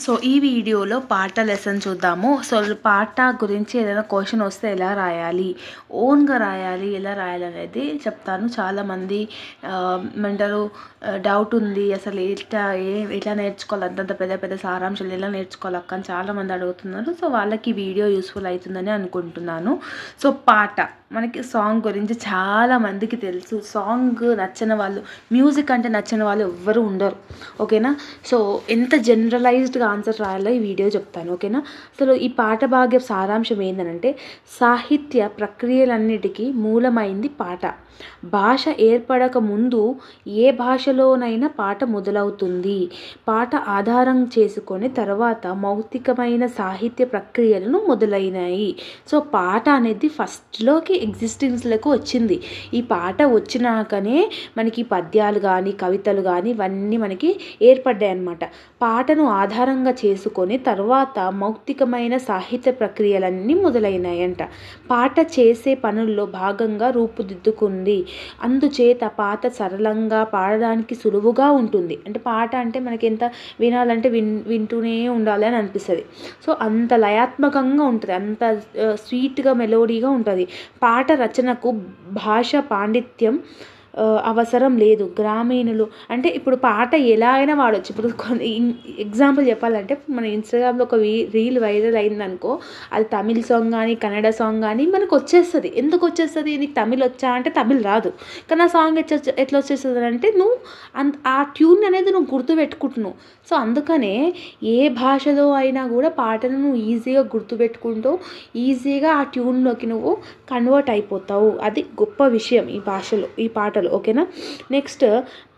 So ఈ వీడియోలో పాట లెసన్ చూద్దాము. సో పాట గురించి ఏదైనా క్వశ్చన్ వస్తే ఎలా రాయాలి, ఓన్గా రాయాలి, ఎలా రాయాలి అనేది చెప్తాను. చాలామంది ఏమంటారు డౌట్ ఉంది, అసలు ఎట్లా నేర్చుకోవాలి, అంతంత పెద్ద పెద్ద సారాంశాలు ఎలా నేర్చుకోవాలి అక్క అని చాలామంది అడుగుతున్నారు. సో వాళ్ళకి వీడియో యూస్ఫుల్ అవుతుందని అనుకుంటున్నాను. సో పాట మనకి సాంగ్ గురించి చాలామందికి తెలుసు. సాంగ్ నచ్చని వాళ్ళు, మ్యూజిక్ అంటే నచ్చని వాళ్ళు ఎవ్వరు ఉండరు. ఓకేనా. సో ఎంత జనరలైజ్డ్గా ఆన్సర్ రాయాలో ఈ వీడియో చెప్తాను. ఓకేనా. అసలు ఈ పాట భాగ్య సారాంశం ఏంటంటే, సాహిత్య ప్రక్రియలన్నిటికీ మూలమైంది పాట. భాష ఏర్పడక ముందు ఏ భాషలోనైనా పాట మొదలవుతుంది. పాట ఆధారం చేసుకొని తర్వాత మౌఖికమైన సాహిత్య ప్రక్రియలను మొదలైనాయి. సో పాట అనేది ఫస్ట్లోకి ఎగ్జిస్టెన్స్లకు వచ్చింది. ఈ పాట వచ్చినాకనే మనకి పద్యాలు కానీ కవితలు కానీ ఇవన్నీ మనకి ఏర్పడ్డాయి అన్నమాట. పాటను ఆధారంగా చేసుకొని తర్వాత మౌఖికమైన సాహిత్య ప్రక్రియలన్నీ మొదలైనాయంట. పాట చేసే పనుల్లో భాగంగా రూపుదిద్దుకుంది. అందుచేత పాట సరళంగా పాడడానికి సులువుగా ఉంటుంది. అంటే పాట అంటే మనకి ఎంత వినాలంటే వింటూనే ఉండాలి అని అనిపిస్తుంది. సో అంత లయాత్మకంగా ఉంటుంది, అంత స్వీట్గా మెలోడీగా ఉంటుంది. పాట రచనకు భాష పాండిత్యం అవసరం లేదు. గ్రామీణులు అంటే ఇప్పుడు పాట ఎలా అయినా వాడచ్చు. ఇప్పుడు ఎగ్జాంపుల్ చెప్పాలంటే మన ఇన్స్టాగ్రామ్లో ఒక రీల్ వైరల్ అయిందనుకో, అది తమిళ్ సాంగ్ కానీ కన్నడ సాంగ్ కానీ మనకు వచ్చేస్తుంది. ఎందుకు వచ్చేస్తుంది? నీకు తమిళ్ వచ్చా అంటే తమిళ్ రాదు, కానీ ఆ సాంగ్ ఎట్లా వచ్చేస్తుంది అంటే నువ్వు ఆ ట్యూన్ అనేది నువ్వు గుర్తుపెట్టుకుంటున్నావు. సో అందుకనే ఏ భాషలో అయినా కూడా పాటను నువ్వు ఈజీగా గుర్తుపెట్టుకుంటూ ఈజీగా ఆ ట్యూన్లోకి నువ్వు కన్వర్ట్ అయిపోతావు. అది గొప్ప విషయం ఈ భాషలో, ఈ పాటలో. ఓకేనా. నెక్స్ట్,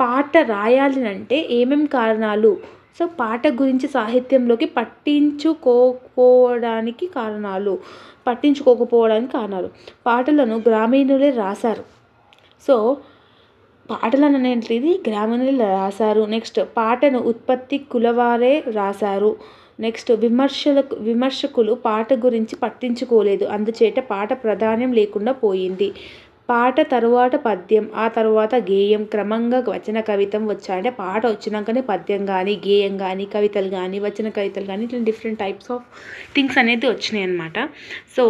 పాట రాయాలి అంటే ఏమేం కారణాలు. సో పాట గురించి సాహిత్యంలోకి పట్టించుకోకపోవడానికి కారణాలు. పాటలను గ్రామీణులే రాశారు. సో పాటలను అనేటిది గ్రామీణులు రాశారు. నెక్స్ట్, పాటను ఉత్పత్తి కులవారే రాశారు. నెక్స్ట్, విమర్శకులు పాట గురించి పట్టించుకోలేదు, అందుచేత పాట ప్రాధాన్యం లేకుండా పోయింది. పాట తరువాత పద్యం, ఆ తర్వాత గేయం, క్రమంగా వచన కవితం వచ్చాయంటే పాట వచ్చినాకనే పద్యం కానీ గేయం కానీ కవితలు కానీ వచన కవితలు కానీ ఇట్లా డిఫరెంట్ టైప్స్ ఆఫ్ థింగ్స్ అనేది వచ్చినాయి అన్నమాట. సో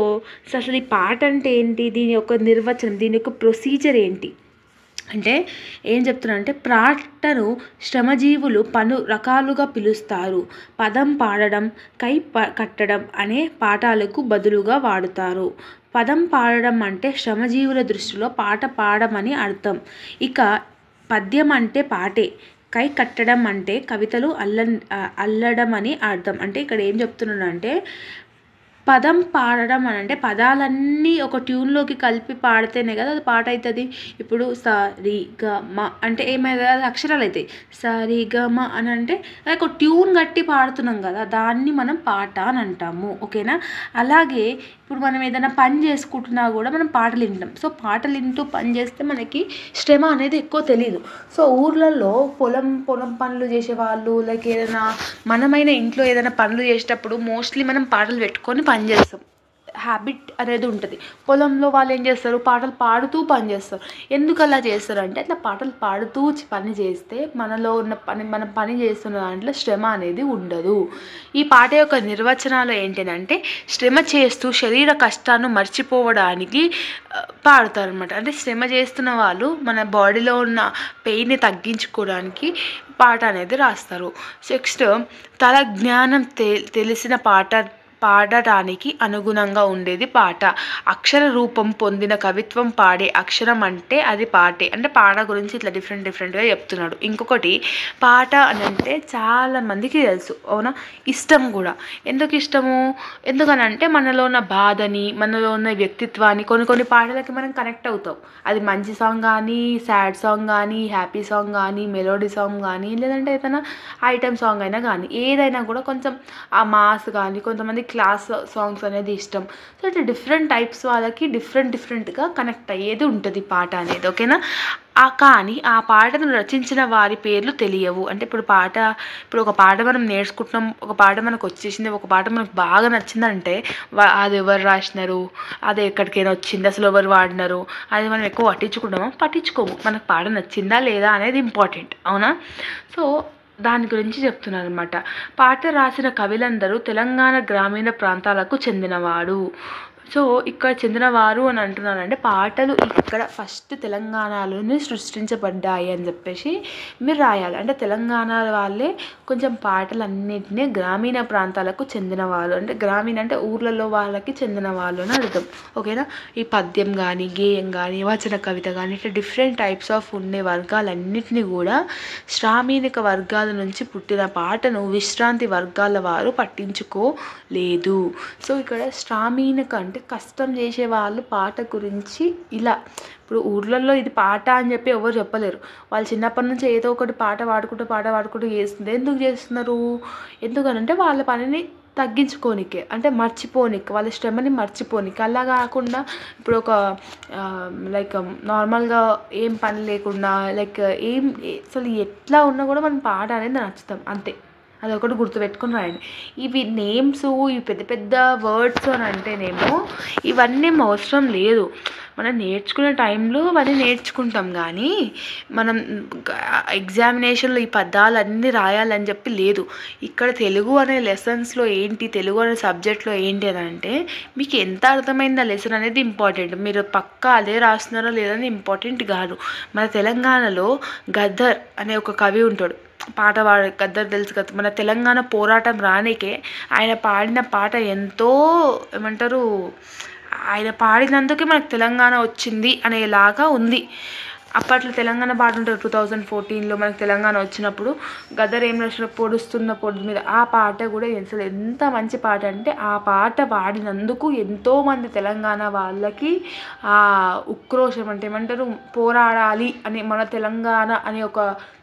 అసలు ఈ పాట అంటే ఏంటి, దీని యొక్క నిర్వచనం, దీని యొక్క ప్రొసీజర్ ఏంటి అంటే ఏం చెప్తున్నారంటే, పాటను శ్రమజీవులు పలు రకాలుగా పిలుస్తారు. పదం పాడడం, కై కట్టడం అనే పాఠాలకు బదులుగా వాడుతారు. పదం పాడడం అంటే శ్రమజీవుల దృష్టిలో పాట పాడమని అర్థం. ఇక పద్యం అంటే పాటే, కై కట్టడం అంటే కవితలు అల్లడం అని అర్థం. అంటే ఇక్కడ ఏం చెప్తున్నానంటే, పదం పాడడం అని అంటే పదాలన్నీ ఒక ట్యూన్లోకి కలిపి పాడితేనే కదా అది పాట అవుతుంది. ఇప్పుడు స రి గ మ అంటే ఏమైంది, అది అక్షరాలు అవుతాయి. స రి గ మ అని అంటే ఒక ట్యూన్ కట్టి పాడుతున్నాం కదా, దాన్ని మనం పాట అని అంటాము. ఓకేనా. అలాగే ఇప్పుడు మనం ఏదైనా పని చేసుకుంటున్నా కూడా మనం పాటలు వింటాం. సో పాటలు వింటూ పని చేస్తే మనకి శ్రమ అనేది ఎక్కువ తెలియదు. సో ఊర్లలో పొలం పనులు చేసేవాళ్ళు, లైక్ ఏదైనా మనమైన ఇంట్లో ఏదైనా పనులు చేసేటప్పుడు మోస్ట్లీ మనం పాటలు పెట్టుకొని పని చేస్తాం. హ్యాబిట్ అనేది ఉంటుంది. పొలంలో వాళ్ళు ఏం చేస్తారు, పాటలు పాడుతూ పని చేస్తారు. ఎందుకు అలా చేస్తారు అంటే, అట్లా పాటలు పాడుతూ పని చేస్తే మనలో ఉన్న మనం పని చేస్తున్న దాంట్లో శ్రమ అనేది ఉండదు. ఈ పాట యొక్క నిర్వచనాలు ఏంటంటే, శ్రమ చేస్తూ శరీర కష్టాన్ని మర్చిపోవడానికి పాడతారు అనమాట. అంటే శ్రమ చేస్తున్న వాళ్ళు మన బాడీలో ఉన్న పెయిన్ని తగ్గించుకోవడానికి పాట అనేది రాస్తారు. నెక్స్ట్, తల జ్ఞానం తెలిసిన పాడటానికి అనుగుణంగా ఉండేది పాట. అక్షర రూపం పొందిన కవిత్వం పాడే అక్షరం అంటే అది పాటే. అంటే పాట గురించి ఇట్లా డిఫరెంట్గా చెప్తున్నాడు. ఇంకొకటి, పాట అని అంటే చాలా మందికి తెలుసు, అవునా, ఇష్టం కూడా. ఎందుకు ఇష్టము, ఎందుకనంటే మనలో ఉన్న బాధని, మనలో ఉన్న వ్యక్తిత్వాన్ని కొన్ని పాటలకి మనం కనెక్ట్ అవుతాం. అది మంచి సాంగ్ కానీ, సాడ్ సాంగ్ కానీ, హ్యాపీ సాంగ్ కానీ, మెలోడీ సాంగ్ కానీ, లేదంటే ఏదైనా ఐటమ్ సాంగ్ అయినా కానీ, ఏదైనా కూడా కొంచెం ఆ మాస్ కానీ, కొంతమంది క్లాస్ సాంగ్స్ అనేది ఇష్టం. సో ఇట్లా డిఫరెంట్ టైప్స్ వాళ్ళకి డిఫరెంట్గా కనెక్ట్ అయ్యేది ఉంటుంది పాట అనేది. ఓకేనా. కానీ ఆ పాటను రచించిన వారి పేర్లు తెలియవు. అంటే ఇప్పుడు ఒక పాట మనం నేర్చుకుంటున్నాం, ఒక పాట మనకు వచ్చేసింది, ఒక పాట మనకు బాగా నచ్చిందంటే అది ఎవరు రాసినారు, అది ఎక్కడికైనా వచ్చింది, అసలు ఎవరు వాడినారు, అది మనం ఎక్కువ పట్టించుకోము. మనకు పాట నచ్చిందా లేదా అనేది ఇంపార్టెంట్, అవునా. సో దాని గురించి చెప్తున్నారనమాట. పాట రాసిన కవులందరూ తెలంగాణ గ్రామీణ ప్రాంతాలకు చెందినవాడు. సో ఇక్కడ చెందినవారు అని అంటున్నారంటే పాటలు ఇక్కడ ఫస్ట్ తెలంగాణలోనే సృష్టించబడ్డాయి అని చెప్పేసి మీరు రాయాలి. అంటే తెలంగాణ వాళ్ళే కొంచెం పాటలన్నిటినీ గ్రామీణ ప్రాంతాలకు చెందినవాళ్ళు, అంటే గ్రామీణ అంటే ఊర్లలో వాళ్ళకి చెందిన వాళ్ళు అని అర్థం. ఓకేనా. ఈ పద్యం కానీ గేయం కానీ వచన కవిత కానీ ఇట్లా డిఫరెంట్ టైప్స్ ఆఫ్ ఉండే వర్గాలన్నిటినీ కూడా శ్రామిక వర్గాల నుంచి పుట్టిన పాటను విశ్రాంతి వర్గాల వారు పట్టించుకోలేదు. సో ఇక్కడ శ్రామిక అంటే కష్టం చేసే వాళ్ళు పాట గురించి ఇలా ఇప్పుడు ఊర్లలో ఇది పాట అని చెప్పి ఎవరు చెప్పలేరు. వాళ్ళు చిన్నప్పటి నుంచి ఏదో ఒకటి పాట పాడుకుంటూ చేస్తుంది. ఎందుకు చేస్తున్నారు? ఎందుకనంటే వాళ్ళ పనిని తగ్గించుకోనికే, అంటే మర్చిపోనికే, వాళ్ళ శ్రమని మర్చిపోనికే. అలా కాకుండా ఇప్పుడు ఒక లైక్ నార్మల్గా ఏం పని లేకుండా లైక్ అసలు ఎట్లా ఉన్నా కూడా మనం పాట అనేది నచ్చుతాం అంతే. అదొకటి గుర్తుపెట్టుకుని రాయండి. ఇవి నేమ్స్ ఇవి పెద్ద పెద్ద వర్డ్స్ అని అంటేనేమో ఇవన్నీ అవసరం లేదు. మనం నేర్చుకునే టైంలో అవన్నీ నేర్చుకుంటాం, కానీ మనం ఎగ్జామినేషన్లో ఈ పదాలన్నీ రాయాలని చెప్పి లేదు. ఇక్కడ తెలుగు అనే లెసన్స్లో ఏంటి, తెలుగు అనే సబ్జెక్ట్లో ఏంటి అని అంటే మీకు ఎంత అర్థమైంది ఆ లెసన్ అనేది ఇంపార్టెంట్. మీరు పక్కా అదే రాస్తున్నారో లేదని ఇంపార్టెంట్ కాదు. మన తెలంగాణలో గద్దర్ అనే ఒక కవి ఉంటాడు, పాట గద్దర్ తెలుసు కదా. మన తెలంగాణ పోరాటం రానికే ఆయన పాడిన పాట ఎంతో ఏమంటారు, ఆయన పాడినందుకే మనకు తెలంగాణ వచ్చింది అనేలాగా ఉంది. అప్పట్లో తెలంగాణ పాట ఉంటుంది 2014లో మనకు తెలంగాణ వచ్చినప్పుడు గద్దర్ ఏం రాసిన పొడుస్తున్న పొడి మీద, ఆ పాట కూడా అసలు ఎంత మంచి పాట అంటే ఆ పాట పాడినందుకు ఎంతోమంది తెలంగాణ వాళ్ళకి ఆ ఉక్రోషం అంటే ఏమంటారు పోరాడాలి అని మన తెలంగాణ అనే ఒక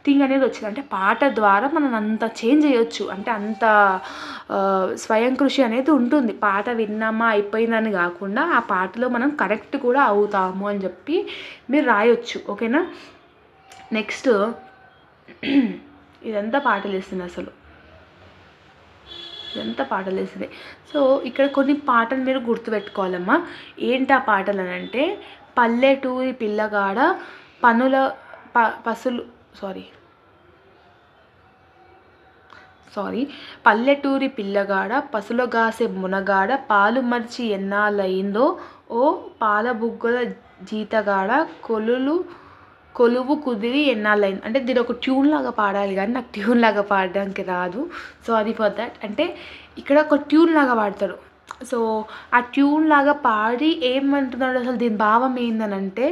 థింగ్ అనేది వచ్చింది. అంటే పాట ద్వారా మనం అంత చేంజ్ చేయొచ్చు, అంటే అంత స్వయం కృషి అనేది ఉంటుంది. పాట విన్నామా అయిపోయిందని కాకుండా ఆ పాటలో మనం కరెక్ట్ కూడా అవుతాము అని చెప్పి మీరు రాయొచ్చు. ఓకేనా. నెక్స్ట్ ఇదంతా పాటలు వేస్తుంది, అసలు ఇదంతా పాటలు వేస్తుంది. సో ఇక్కడ కొన్ని పాటలు మీరు గుర్తుపెట్టుకోవాలమ్మా. ఏంటి ఆ పాటలు అని అంటే పల్లెటూరి పిల్లగాడ పల్లెటూరి పిల్లగాడ పసులగాసే మునగాడ పాలు మర్చి ఎన్నాళ్ళయిందో ఓ పాలబుగ్గల జీతగాడ కొలువు కుదిరి ఎన్నాళ్ళైంది. అంటే దీని ఒక ట్యూన్ లాగా పాడాలి, కానీ నాకు ట్యూన్ లాగా పాడడానికి రాదు, సారీ ఫర్ దట్. అంటే ఇక్కడ ఒక ట్యూన్ లాగా పాడతాడు. సో ఆ ట్యూన్ లాగా పాడి ఏమంటున్నాడు అసలు దీని భావం ఏందనంటే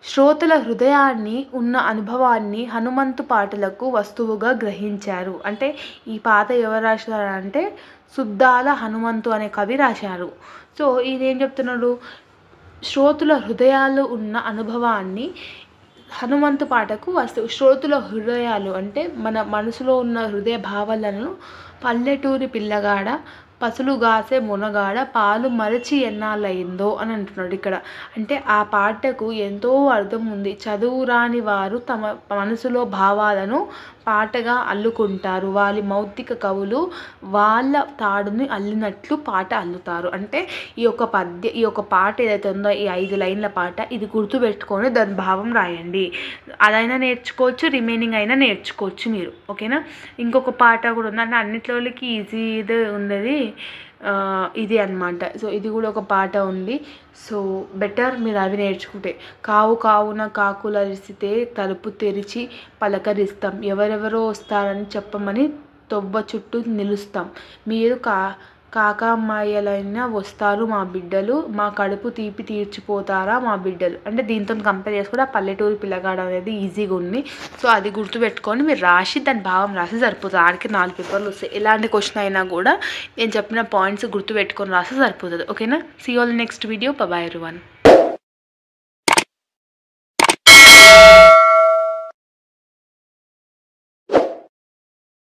శ్రోతల హృదయాన్ని ఉన్న అనుభవాన్ని హనుమంతు పాటలకు వస్తువుగా గ్రహించారు. అంటే ఈ పాట ఎవరు రాశారంటే సుద్దాల హనుమంతు అనే కవి రాశారు. సో ఇదేం చెప్తున్నాడు, శ్రోతుల హృదయాలు ఉన్న అనుభవాన్ని హనుమంతు పాటకు వస్తువు. శ్రోతుల హృదయాలు అంటే మన మనసులో ఉన్న హృదయ భావాలను పల్లెటూరి పిల్లగాడ పసులుగాసే మునగాడ పాలు మరచి ఎన్నాళ్ళయిందో అని అంటున్నాడు ఇక్కడ. అంటే ఆ పాటకు ఎంతో అర్థం ఉంది. చదువు రాని వారు తమ మనసులో భావాలను పాటగా అల్లుకుంటారు. వాళ్ళ మౌఖిక కవులు వాళ్ళ తాడుని అల్లినట్లు పాట అల్లుతారు. అంటే ఈ యొక్క పాట ఏదైతే ఉందో ఈ 5 లైన్ల పాట, ఇది గుర్తుపెట్టుకొని దాని భావం రాయండి. అదైనా నేర్చుకోవచ్చు, రిమైనింగ్ అయినా నేర్చుకోవచ్చు మీరు. ఓకేనా. ఇంకొక పాట కూడా ఉంది, అంటే అన్నిట్లోకి ఈజీ ఇది ఉన్నది ఇది అనమాట. సో ఇది కూడా ఒక పాట ఉంది. సో బెటర్ మీరు అవి నేర్చుకుంటే. కావున కాకులరిసితే తలుపు తెరిచి పలకరిస్తాం, ఎవరెవరో వస్తారని చెప్పమని తొవ్వ చుట్టూ నిలుస్తాం, మీరు కాకమ్మాయలైనా వస్తారు మా బిడ్డలు, మా కడుపు తీపి తీర్చిపోతారా మా బిడ్డలు. అంటే దీంతో కంపేర్ చేసుకుంటే ఆ పల్లెటూరు పిల్లగాడ అనేది ఈజీగా ఉంది. సో అది గుర్తుపెట్టుకొని మీరు రాసి దాని భావం రాసి సరిపోతుంది. ఆడికి 4 పేపర్లు వస్తాయి. ఎలాంటి క్వశ్చన్ అయినా కూడా నేను చెప్పిన పాయింట్స్ గుర్తుపెట్టుకొని రాస్తే సరిపోతుంది. ఓకేనా. See all next video. Bye everyone.